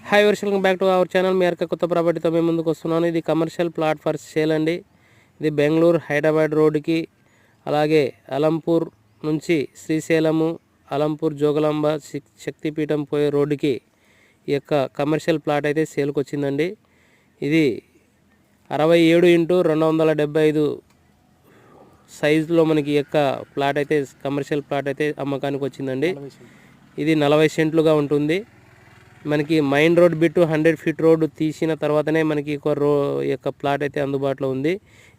Hi viewers welcome back to our channel. మీ అరక కొత్త ప్రాపర్టీతో మేము ముందుకు వస్తున్నాను. ఇది కమర్షియల్ ప్లాట్ ఫర్ సేల్ అండి. ఇది బెంగళూరు హైదరాబాద్ రోడ్డుకి, అలాగే అలంపూర్ నుంచి శ్రీశైలము, అలంపూర్ జోగులాంబ శక్తిపీఠం పోయే రోడ్డుకి ఈ యొక్క కమర్షియల్ ప్లాట్ అయితే సేల్కి వచ్చిందండి. ఇది 67x275 సైజులో మనకి ఈ యొక్క ప్లాట్ అయితే కమర్షియల్ ప్లాట్ అయితే అమ్మకానికి వచ్చిందండి. ఇది 40 సెంట్లుగా ఉంటుంది. మనకి main road bit 100 feet road తీసిన తర్వాతనే మనకి ఈ యొక్క ప్లాట్ అయితే అందుబాటులో ఉంది.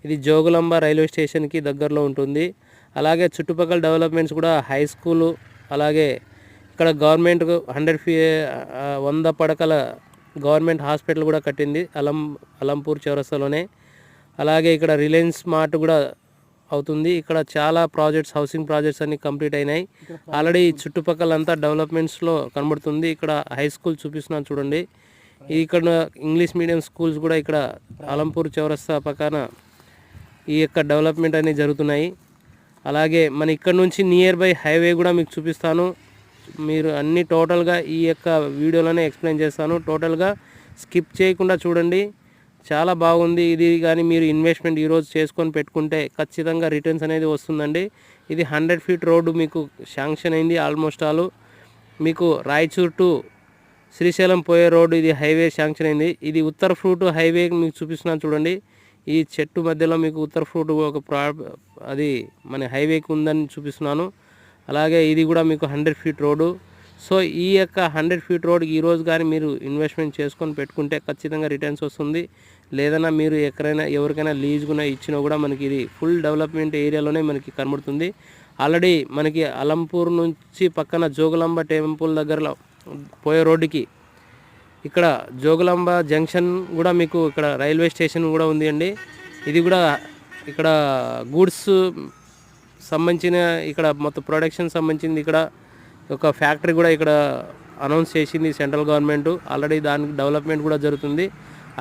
ఇది జోగులాంబ రైల్వే స్టేషన్కి దగ్గరలో ఉంటుంది. అలాగే చుట్టుపక్కల డెవలప్మెంట్స్ కూడా హై స్కూలు, అలాగే ఇక్కడ గవర్నమెంట్ 100 పడకల గవర్నమెంట్ హాస్పిటల్ కూడా కట్టింది అలంపూర్ చౌరస్తాలోనే. అలాగే ఇక్కడ రిలయన్స్ మార్ట్ కూడా అవుతుంది. ఇక్కడ చాలా ప్రాజెక్ట్స్, హౌసింగ్ ప్రాజెక్ట్స్ అన్ని కంప్లీట్ అయినాయి. ఆల్రెడీ చుట్టుపక్కల అంతా డెవలప్మెంట్స్లో కనబడుతుంది. ఇక్కడ హై స్కూల్ చూపిస్తున్నాను చూడండి. ఇక్కడ ఇంగ్లీష్ మీడియం స్కూల్స్ కూడా ఇక్కడ అలంపూర్ చౌరస్తా పక్కన ఈ యొక్క డెవలప్మెంట్ అనేది జరుగుతున్నాయి. అలాగే మన ఇక్కడ నుంచి నియర్ బై హైవే కూడా మీకు చూపిస్తాను. మీరు అన్ని టోటల్గా ఈ యొక్క వీడియోలోనే ఎక్స్ప్లెయిన్ చేస్తాను. టోటల్గా స్కిప్ చేయకుండా చూడండి. చాలా బాగుంది. ఇది కానీ మీరు ఇన్వెస్ట్మెంట్ ఈరోజు చేసుకొని పెట్టుకుంటే ఖచ్చితంగా రిటర్న్స్ అనేది వస్తుందండి. ఇది 100 ఫీట్ రోడ్డు మీకు శాంక్షన్ అయింది. ఆల్మోస్ట్ ఆల్ మీకు రాయచూర్ టు శ్రీశైలం పోయే రోడ్డు ఇది హైవే శాంక్షన్ అయింది. ఇది ఉత్తర ఫ్రూట్ హైవే మీకు చూపిస్తున్నాను చూడండి. ఈ చెట్టు మధ్యలో మీకు ఉత్తర ఫ్రూట్ అది మన హైవేకి ఉందని చూపిస్తున్నాను. అలాగే ఇది కూడా మీకు 100 ఫీట్ రోడ్డు. సో ఈ యొక్క 100 ఫీట్ రోడ్కి ఈరోజు కానీ మీరు ఇన్వెస్ట్మెంట్ చేసుకొని పెట్టుకుంటే ఖచ్చితంగా రిటర్న్స్ వస్తుంది. లేదన్నా మీరు ఎవరికైనా లీజుగా ఇచ్చినా కూడా మనకి ఇది ఫుల్ డెవలప్మెంట్ ఏరియాలోనే మనకి కనబడుతుంది. ఆల్రెడీ మనకి అలంపూర్ నుంచి పక్కన జోగులాంబ టెంపుల్ దగ్గరలో పోయే రోడ్డుకి ఇక్కడ జోగులాంబ జంక్షన్ కూడా మీకు ఇక్కడ రైల్వే స్టేషన్ కూడా ఉంది అండి. ఇది కూడా ఇక్కడ గూడ్స్ సంబంధించిన ఇక్కడ మొత్తం ప్రొడక్షన్ సంబంధించింది. ఇక్కడ ఒక ఫ్యాక్టరీ కూడా ఇక్కడ అనౌన్స్ చేసింది సెంట్రల్ గవర్నమెంట్. ఆల్రెడీ దానికి డెవలప్మెంట్ కూడా జరుగుతుంది.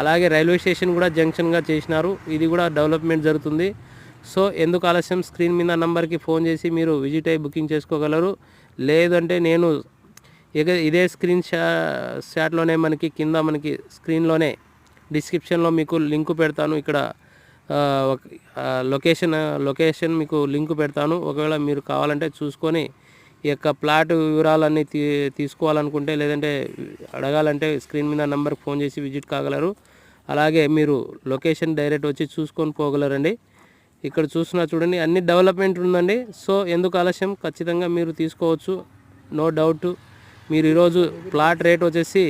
అలాగే రైల్వే స్టేషన్ కూడా జంక్షన్గా చేసినారు. ఇది కూడా డెవలప్మెంట్ జరుగుతుంది. సో ఎందుకు ఆలస్యం, స్క్రీన్ మీద నంబర్కి ఫోన్ చేసి మీరు విజిట్ అయ్యి బుకింగ్ చేసుకోగలరు. లేదంటే నేను ఇదే స్క్రీన్ షాట్లోనే మనకి కింద మనకి స్క్రీన్లోనే డిస్క్రిప్షన్లో మీకు లింకు పెడతాను. ఇక్కడ లొకేషన్ మీకు లింకు పెడతాను. ఒకవేళ మీరు కావాలంటే చూసుకొని ఈ యొక్క ప్లాట్ వివరాలన్నీ తీసుకోవాలనుకుంటే, లేదంటే అడగాలంటే స్క్రీన్ మీద నెంబర్కి ఫోన్ చేసి విజిట్ కాగలరు. అలాగే మీరు లొకేషన్ డైరెక్ట్ వచ్చి చూసుకొని పోగలరండి. ఇక్కడ చూస్తున్నా చూడండి, అన్ని డెవలప్మెంట్ ఉందండి. సో ఎందుకు ఆలస్యం, ఖచ్చితంగా మీరు తీసుకోవచ్చు, నో డౌట్. మీరు ఈరోజు ప్లాట్ రేట్ వచ్చేసి